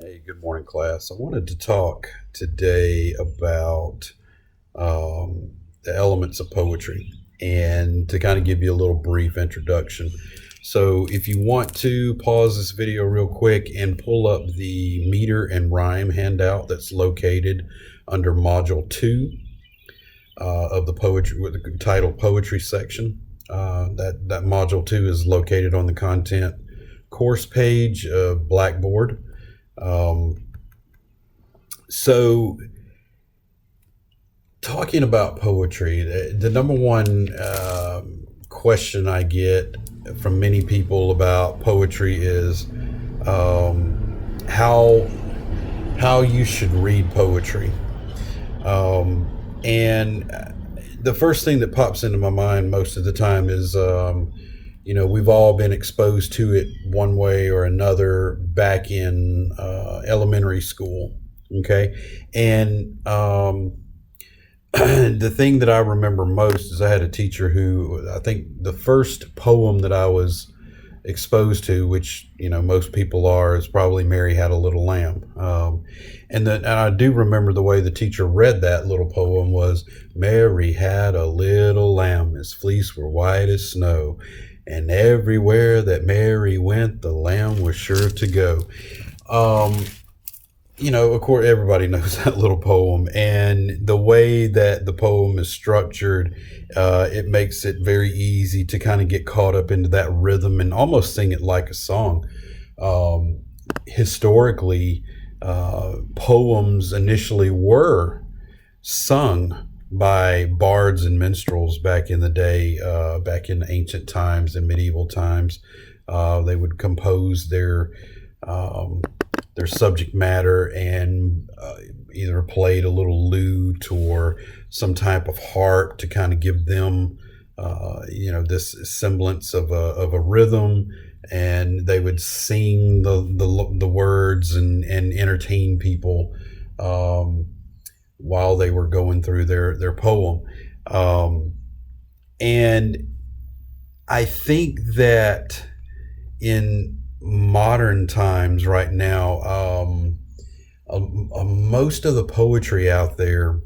Hey, good morning, class. I wanted to talk today about the elements of poetry and to kind of give you a little brief introduction. So, if you want to pause this video real quick and pull up the meter and rhyme handout that's located under Module 2 of the poetry with the title Poetry section, that Module 2 is located on the content course page of Blackboard. Um, so, talking about poetry, the number one question I get from many people about poetry is how you should read poetry. And the first thing that pops into my mind most of the time is we've all been exposed to it one way or another back in elementary school. Okay. And the thing that I remember most is I had a teacher who, I think the first poem that I was exposed to, which most people are, is probably Mary Had a Little Lamb. And I do remember the way the teacher read that little poem was, Mary had a little lamb, his fleece were white as snow, and everywhere that Mary went, the lamb was sure to go. Of course, everybody knows that little poem, and the way that the poem is structured, it makes it very easy to kind of get caught up into that rhythm and almost sing it like a song. Historically, poems initially were sung by bards and minstrels back in the day, back in ancient times and medieval times. They would compose their subject matter and either played a little lute or some type of harp to kind of give them, this semblance of a rhythm, and they would sing the words and entertain people while they were going through their poem. And I think that in modern times right now, most of the poetry out there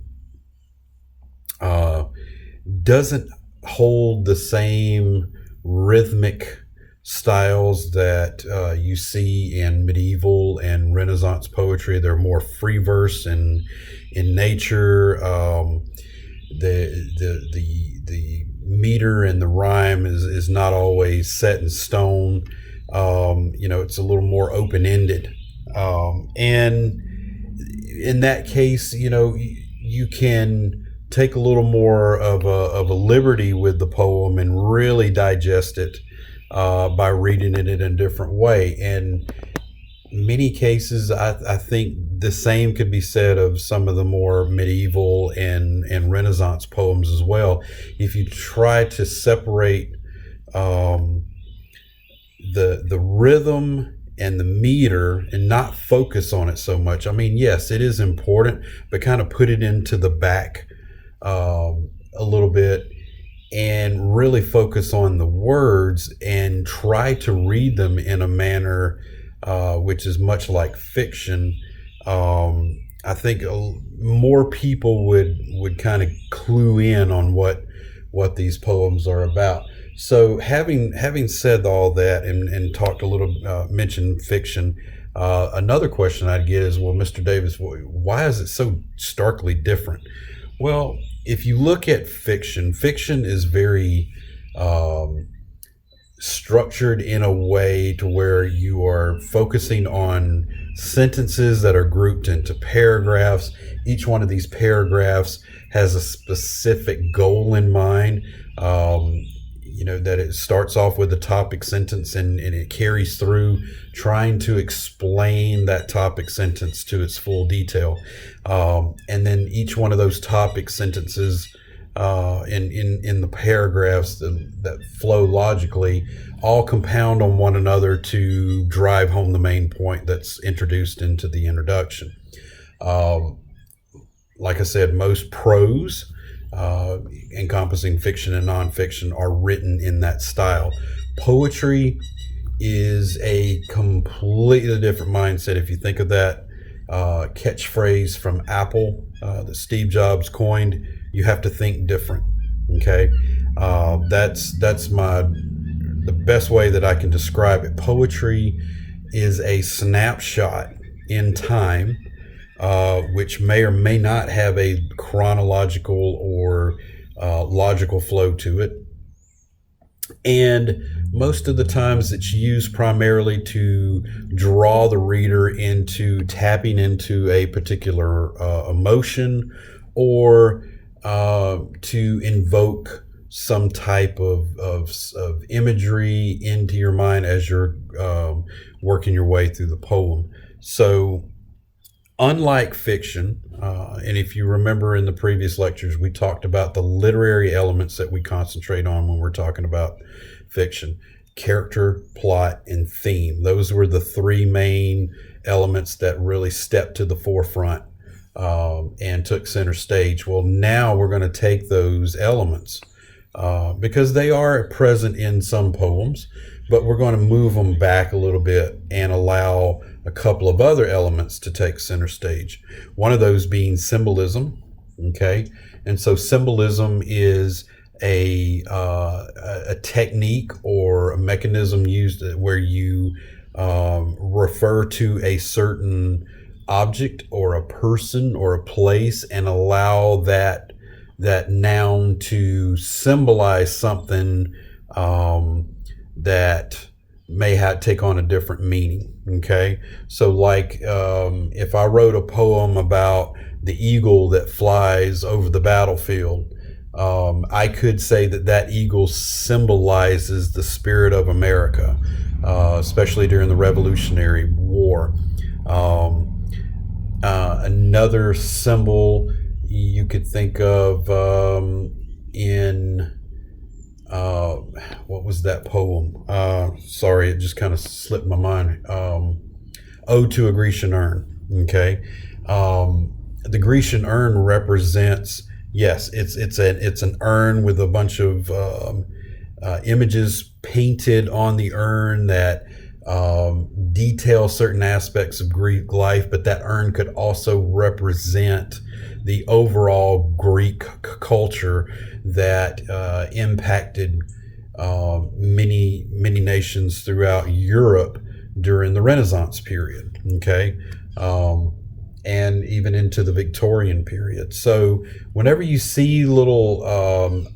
doesn't hold the same rhythmic styles that you see in medieval and Renaissance poetry. They're more free verse and in nature. The meter and the rhyme is not always set in stone. It's a little more open-ended. And in that case, you can take a little more of a liberty with the poem and really digest it by reading it in a different way. And many cases, I think the same could be said of some of the more medieval and Renaissance poems as well. If you try to separate the rhythm and the meter and not focus on it so much. I mean, yes, it is important, but kind of put it into the back a little bit and really focus on the words and try to read them in a manner which is much like fiction. I think more people would kind of clue in on what these poems are about. So having said all that and talked a little, mentioned fiction, another question I'd get is, well, Mr. Davis, why is it so starkly different? Well, if you look at fiction, fiction is very structured in a way to where you are focusing on sentences that are grouped into paragraphs. Each one of these paragraphs has a specific goal in mind. That it starts off with a topic sentence and it carries through trying to explain that topic sentence to its full detail. And then each one of those topic sentences in the paragraphs that flow logically all compound on one another to drive home the main point that's introduced into the introduction. Like I said, most prose encompassing fiction and nonfiction are written in that style. Poetry is a completely different mindset. If you think of that catchphrase from Apple that Steve Jobs coined, you have to think different. Okay, that's the best way that I can describe it. Poetry is a snapshot in time, which may or may not have a chronological or logical flow to it. And most of the times it's used primarily to draw the reader into tapping into a particular emotion, or to invoke some type of imagery into your mind as you're working your way through the poem. So unlike fiction, and if you remember in the previous lectures, we talked about the literary elements that we concentrate on when we're talking about fiction: character, plot, and theme. Those were the three main elements that really stepped to the forefront and took center stage. Well, now we're going to take those elements because they are present in some poems, but we're going to move them back a little bit and allow a couple of other elements to take center stage. One of those being symbolism. Okay, and so symbolism is a technique or a mechanism used where you refer to a certain object or a person or a place and allow that noun to symbolize something that may take on a different meaning. Okay, so like if I wrote a poem about the eagle that flies over the battlefield, I could say that eagle symbolizes the spirit of America, especially during the Revolutionary War. Another symbol you could think of in what was that poem? Sorry, it just kind of slipped my mind. Ode to a Grecian Urn. Okay, the Grecian urn represents, yes, it's an urn with a bunch of images painted on the urn that detail certain aspects of Greek life, but that urn could also represent the overall Greek culture that impacted many nations throughout Europe during the Renaissance period. Okay, and even into the Victorian period. So whenever you see little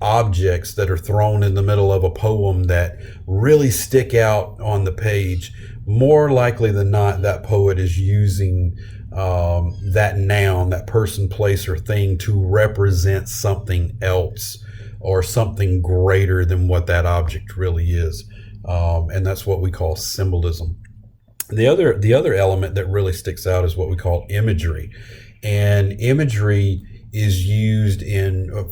objects that are thrown in the middle of a poem that really stick out on the page, more likely than not, that poet is using that noun, that person, place, or thing to represent something else or something greater than what that object really is. And that's what we call symbolism. The other element that really sticks out is what we call imagery. And imagery is used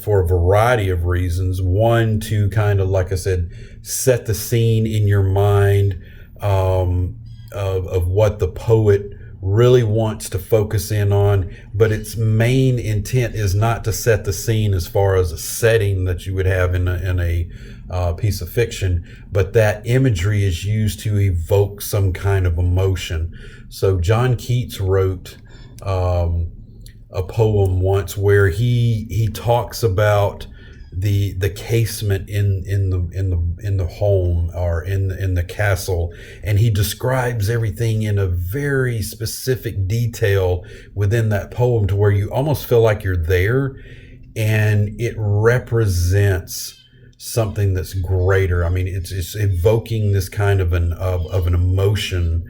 for a variety of reasons. One, to kind of, like I said, set the scene in your mind of what the poet really wants to focus in on, but its main intent is not to set the scene as far as a setting that you would have in a piece of fiction, but that imagery is used to evoke some kind of emotion. So John Keats wrote a poem once where he talks about the casement in the home or in the castle, and he describes everything in a very specific detail within that poem to where you almost feel like you're there, and it represents something that's greater. I mean, it's evoking this kind of an emotion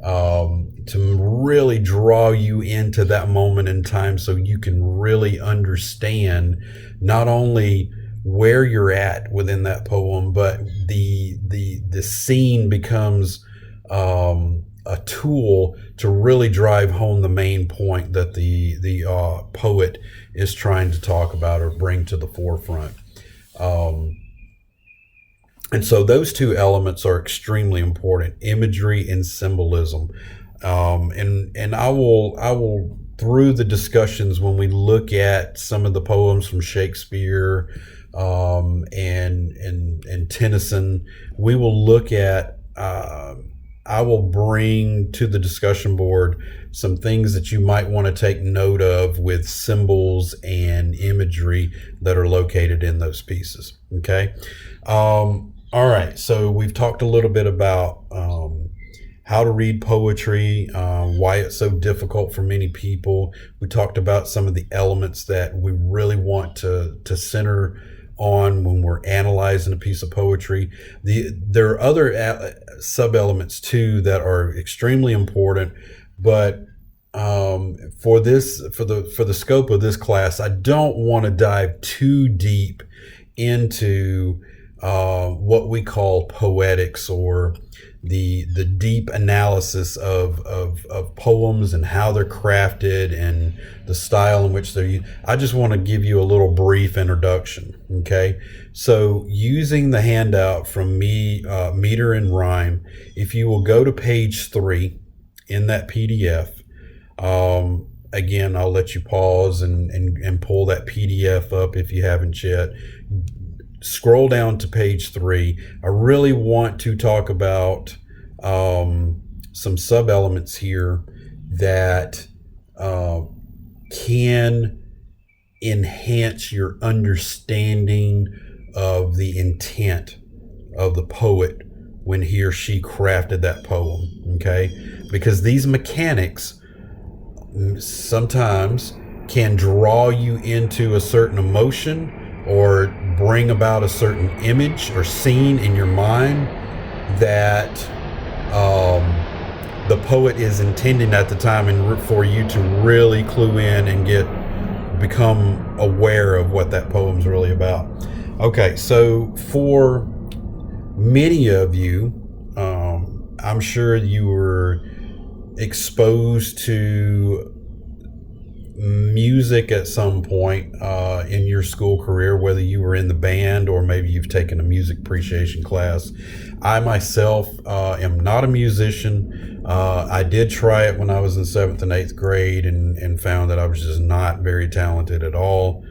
to really draw you into that moment in time, so you can really understand not only where you're at within that poem, but the scene becomes a tool to really drive home the main point that the poet is trying to talk about or bring to the forefront. And so those two elements are extremely important: imagery and symbolism. And I will through the discussions, when we look at some of the poems from Shakespeare and Tennyson, we will look at uh, I will bring to the discussion board some things that you might want to take note of with symbols and imagery that are located in those pieces. Okay. All right. So we've talked a little bit about how to read poetry, why it's so difficult for many people. We talked about some of the elements that we really want to center on when we're analyzing a piece of poetry. There are other sub-elements too that are extremely important, but for the scope of this class, I don't want to dive too deep into what we call poetics, or the deep analysis of poems and how they're crafted and the style in which they're used. I just want to give you a little brief introduction. Okay, so using the handout from me, Meter and Rhyme, if you will go to page 3 in that PDF. Again, I'll let you pause and pull that PDF up if you haven't yet. Scroll down to page 3. I really want to talk about some sub-elements here that can enhance your understanding of the intent of the poet when he or she crafted that poem. Okay, because these mechanics sometimes can draw you into a certain emotion or bring about a certain image or scene in your mind that the poet is intending at the time, and for you to really clue in and become aware of what that poem's really about. Okay, so for many of you, I'm sure you were exposed to music at some point in your school career, whether you were in the band or maybe you've taken a music appreciation class. I myself am not a musician. I did try it when I was in 7th and 8th grade and found that I was just not very talented at all.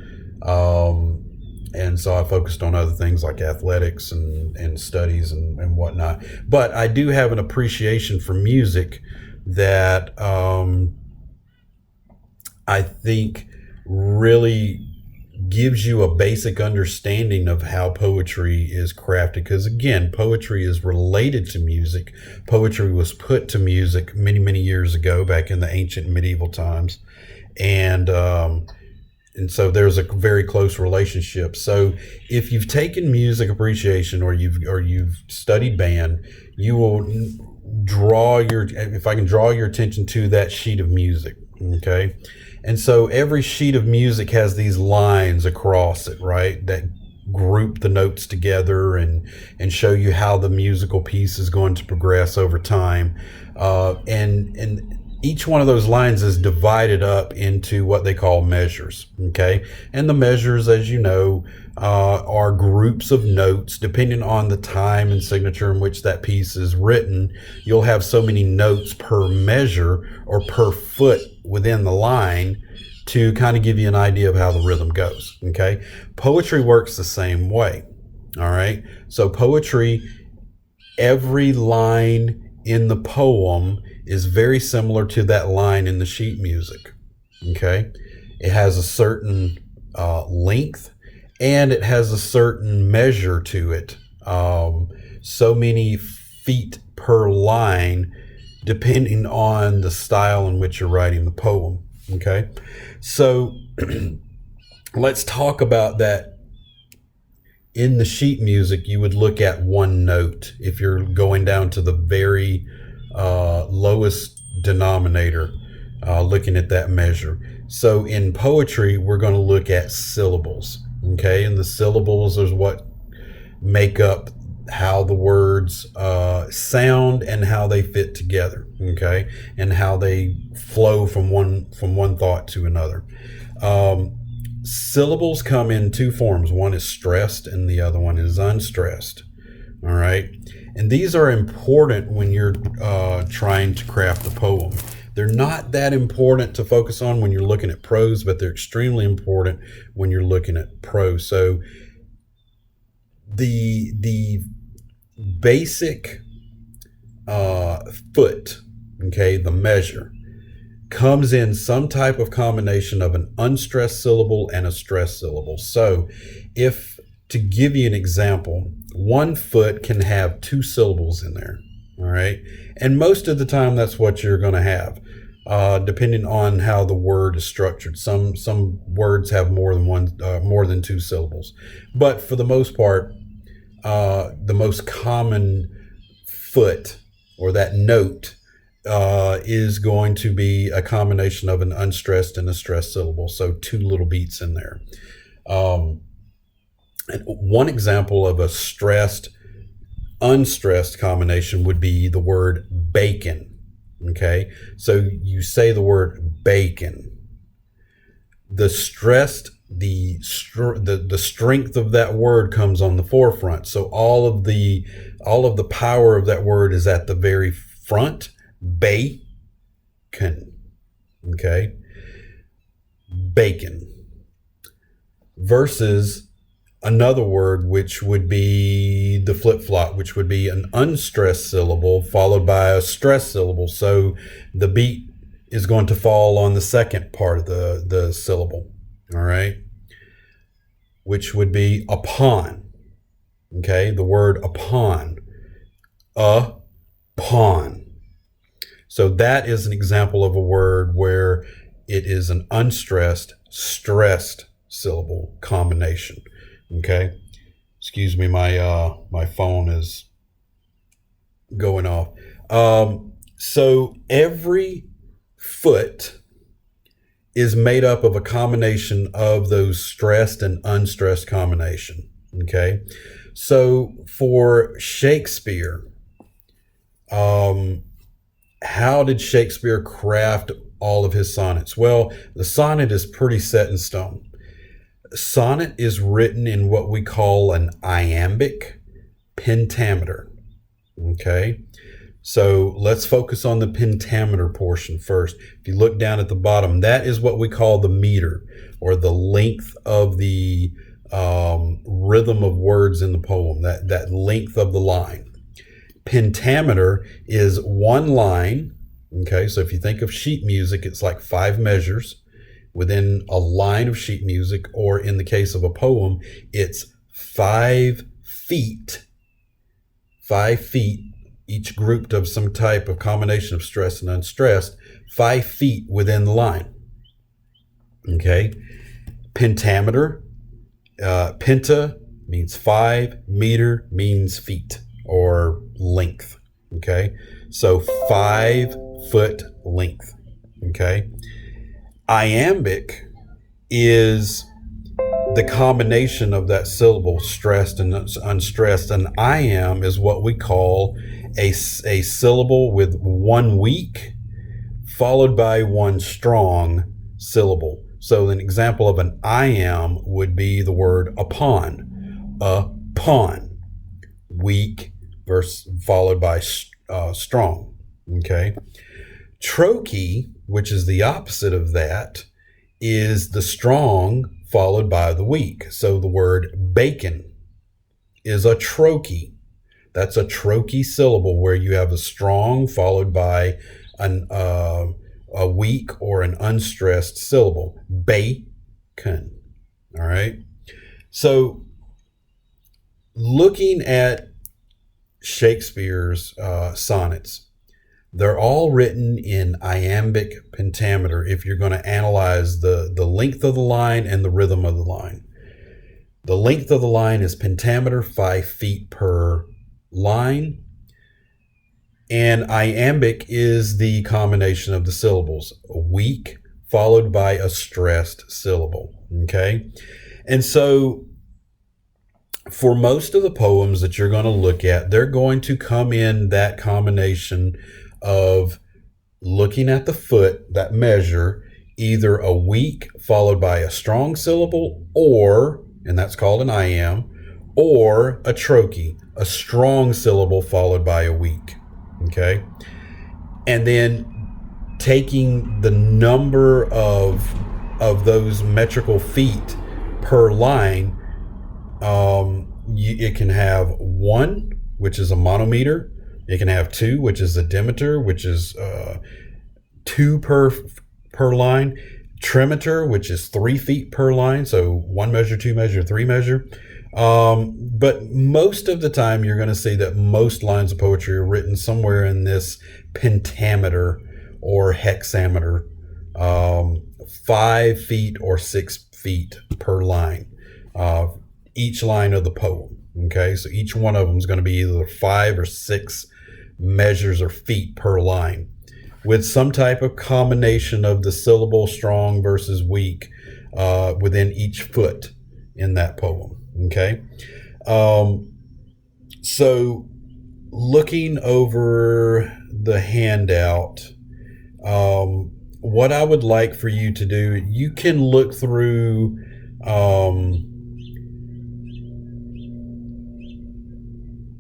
And so I focused on other things like athletics and studies and whatnot. But I do have an appreciation for music that I think really gives you a basic understanding of how poetry is crafted. Because again, poetry is related to music. Poetry was put to music many, many years ago, back in the ancient medieval times. And so there's a very close relationship. So if you've taken music appreciation or you've studied band, you will if I can draw your attention to that sheet of music. Okay. And so every sheet of music has these lines across it, right, that group the notes together and show you how the musical piece is going to progress over time. And each one of those lines is divided up into what they call measures. Okay. And the measures, as you know, are groups of notes depending on the time and signature in which that piece is written. You'll have so many notes per measure or per foot within the line to kind of give you an idea of how the rhythm goes. Okay. Poetry works the same way. All right. So poetry, every line in the poem is very similar to that line in the sheet music. Okay. It has a certain length, and it has a certain measure to it. So many feet per line, depending on the style in which you're writing the poem. Okay. So let's talk about that. In the sheet music, you would look at one note if you're going down to the very lowest denominator, looking at that measure. So in poetry, we're going to look at syllables. Okay. And the syllables is what make up how the words sound and how they fit together. Okay. And how they flow from one thought to another. Syllables come in two forms. One is stressed and the other one is unstressed. All right. And these are important when you're trying to craft a poem. They're not that important to focus on when you're looking at prose, but they're extremely important when you're looking at prose. So the basic foot, okay, the measure, comes in some type of combination of an unstressed syllable and a stressed syllable. So if, to give you an example, 1 foot can have 2 syllables in there, all right? And most of the time that's what you're going to have, depending on how the word is structured. Some words have more than 2 syllables. But for the most part, the most common foot, or that note, is going to be a combination of an unstressed and a stressed syllable. So 2 little beats in there. And one example of a stressed, unstressed combination would be the word bacon. Okay, so you say the word bacon. The stressed, the strength of that word comes on the forefront. So all of the power of that word is at the very front. Bacon. Okay, bacon. Versus another word, which would be the flip-flop, which would be an unstressed syllable followed by a stressed syllable. So the beat is going to fall on the second part of the syllable, all right, which would be upon. Okay, the word upon, upon. So that is an example of a word where it is an unstressed, stressed syllable combination. Okay, excuse me, my phone is going off. So every foot is made up of a combination of those stressed and unstressed combination. Okay, so for Shakespeare, how did Shakespeare craft all of his sonnets? Well, the sonnet is pretty set in stone. Sonnet is written in what we call an iambic pentameter. Okay, so let's focus on the pentameter portion first. If you look down at the bottom, that is what we call the meter, or the length of the rhythm of words in the poem, that length of the line. Pentameter is 1 line. Okay, so if you think of sheet music, it's like 5 measures within a line of sheet music, or in the case of a poem, it's 5 feet. 5 feet, each grouped of some type of combination of stressed and unstressed, 5 feet within the line. Okay, pentameter, penta means 5, meter means feet or length. Okay, so 5 foot length. Okay, iambic is the combination of that syllable, stressed and unstressed. And iamb is what we call a syllable with 1 weak followed by 1 strong syllable. So an example of an iamb would be the word upon. Upon, weak followed by strong. Okay, trochee, which is the opposite of that, is the strong followed by the weak. So the word bacon is a trochee. That's a trochee syllable where you have a strong followed by a weak or an unstressed syllable. Bacon. All right. So looking at Shakespeare's sonnets, they're all written in iambic pentameter if you're going to analyze the length of the line and the rhythm of the line. The length of the line is pentameter, 5 feet per line. And iambic is the combination of the syllables, a weak followed by a stressed syllable. Okay? And so for most of the poems that you're going to look at, they're going to come in that combination of looking at the foot, that measure, either a weak followed by a strong syllable, or, and that's called an iamb, or a trochee, a strong syllable followed by a weak. Okay, and then taking the number of those metrical feet per line, it can have 1, which is a monometer, It can have 2, which is a dimeter, which is 2 per line. Trimeter, which is 3 feet per line, so 1 measure, 2 measure, 3 measure. But most of the time, you're going to see that most lines of poetry are written somewhere in this pentameter or hexameter, 5 feet or 6 feet per line, each line of the poem. Okay, so each one of them is going to be either 5 or 6 measures or feet per line, with some type of combination of the syllable strong versus weak within each foot in that poem. Okay. So looking over the handout, what I would like for you to do, you can look through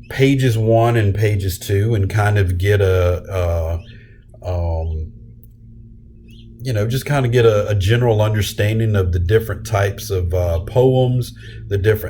pages 1 and pages 2 and kind of get just kind of get a general understanding of the different types of poems,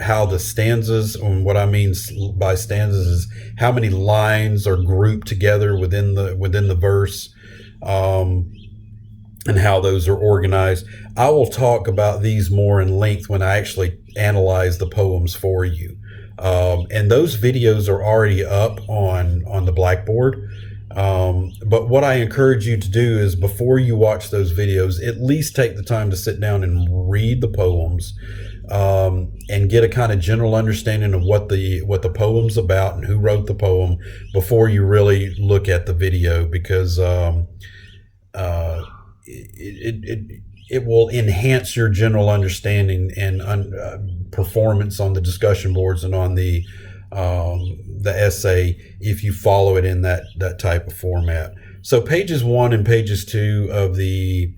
how the stanzas, and what I mean by stanzas is how many lines are grouped together within the verse, and how those are organized. I will talk about these more in length when I actually analyze the poems for you. And those videos are already up on the Blackboard. But what I encourage you to do is, before you watch those videos, at least take the time to sit down and read the poems, and get a kind of general understanding of what the poem's about and who wrote the poem before you really look at the video, because it will enhance your general understanding and performance on the discussion boards and on the essay if you follow it in that type of format. So pages 1 and pages 2 of the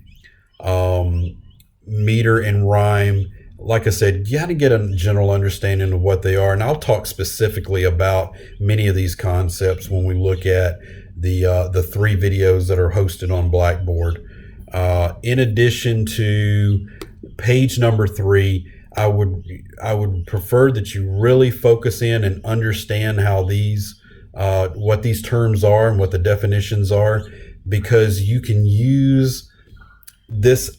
meter and rhyme, like I said, you got to get a general understanding of what they are, and I'll talk specifically about many of these concepts when we look at the 3 videos that are hosted on Blackboard. In addition to page number 3, I would prefer that you really focus in and understand how what these terms are and what the definitions are, because you can use this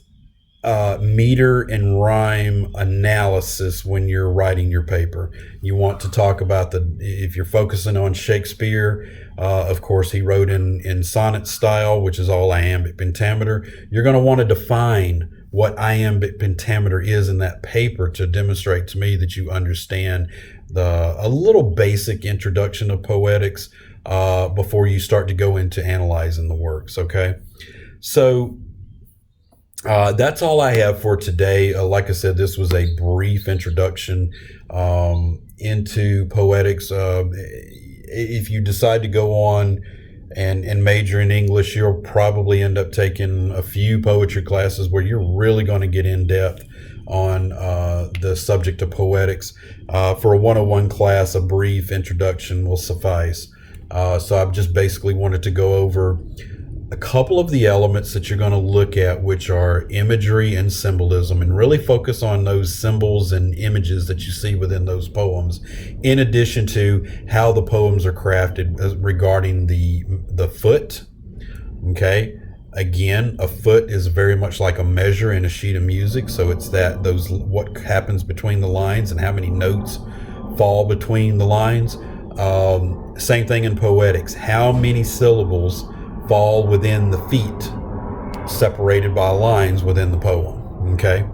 meter and rhyme analysis when you're writing your paper. You want to talk about if you're focusing on Shakespeare, of course he wrote in sonnet style, which is all iambic pentameter. You're going to want to define what iambic pentameter is in that paper to demonstrate to me that you understand a little basic introduction of poetics before you start to go into analyzing the works. Okay, so that's all I have for today. Like I said, this was a brief introduction into poetics. If you decide to go on and major in English, you'll probably end up taking a few poetry classes where you're really going to get in depth on the subject of poetics. For a 101 class, a brief introduction will suffice. So I've just basically wanted to go over a couple of the elements that you're going to look at, which are imagery and symbolism, and really focus on those symbols and images that you see within those poems, in addition to how the poems are crafted regarding the foot. Okay, again, a foot is very much like a measure in a sheet of music, so it's what happens between the lines and how many notes fall between the lines. Same thing in poetics, how many syllables fall within the feet separated by lines within the poem. Okay,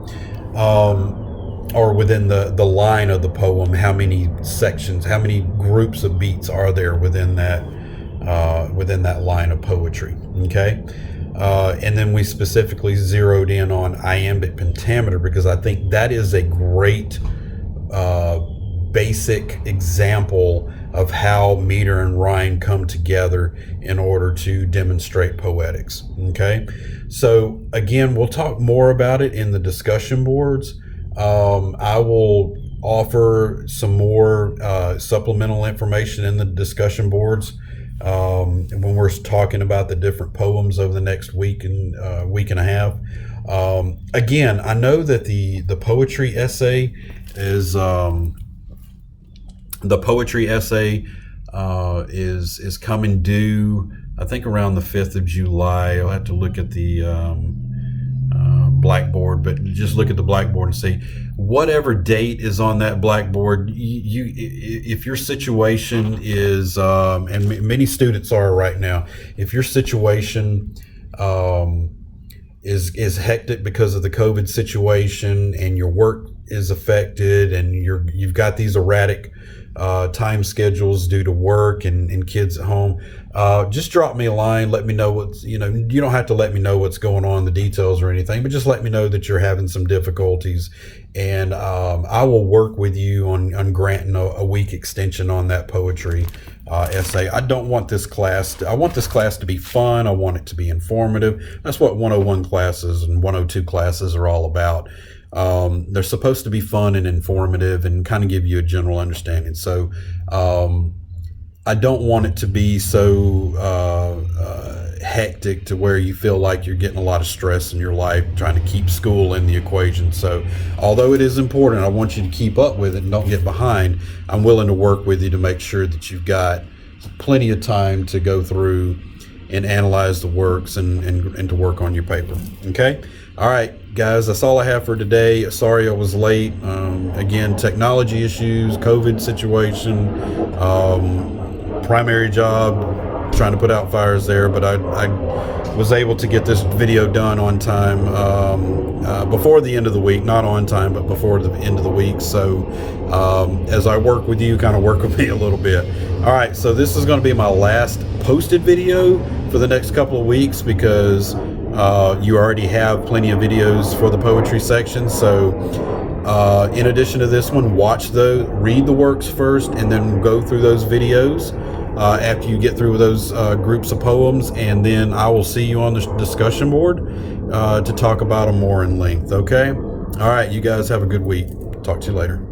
or within the line of the poem, how many sections, how many groups of beats are there within that line of poetry. Okay, and then we specifically zeroed in on iambic pentameter because I think that is a great basic example of how meter and rhyme come together in order to demonstrate poetics. Okay, so again, we'll talk more about it in the discussion boards. I will offer some more supplemental information in the discussion boards when we're talking about the different poems over the next week and a half. Again, I know that the poetry essay is is coming due, I think around the 5th of July. I'll have to look at the blackboard, but just look at the blackboard and see whatever date is on that blackboard. If your situation is, and many students are right now, if your situation is hectic because of the COVID situation, and your work is affected, and you've got these erratic time schedules due to work and kids at home, just drop me a line. Let me know what's, you don't have to let me know what's going on, the details or anything, but just let me know that you're having some difficulties, and I will work with you on granting a week extension on that poetry essay. I want this class to be fun. I want it to be informative. That's what 101 classes and 102 classes are all about. They're supposed to be fun and informative and kind of give you a general understanding. So I don't want it to be so hectic to where you feel like you're getting a lot of stress in your life trying to keep school in the equation. So although it is important, I want you to keep up with it and don't get behind. I'm willing to work with you to make sure that you've got plenty of time to go through and analyze the works and to work on your paper. Okay? All right, guys, that's all I have for today. Sorry I was late. Again, technology issues, COVID situation, primary job, trying to put out fires there, but I was able to get this video done on time before the end of the week. Not on time, but before the end of the week. So as I work with you, kind of work with me a little bit. All right, so this is going to be my last posted video for the next couple of weeks, because you already have plenty of videos for the poetry section. So in addition to this one, read the works first, and then go through those videos after you get through those groups of poems, and then I will see you on the discussion board to talk about them more in length. Okay? All right, you guys have a good week. Talk to you later.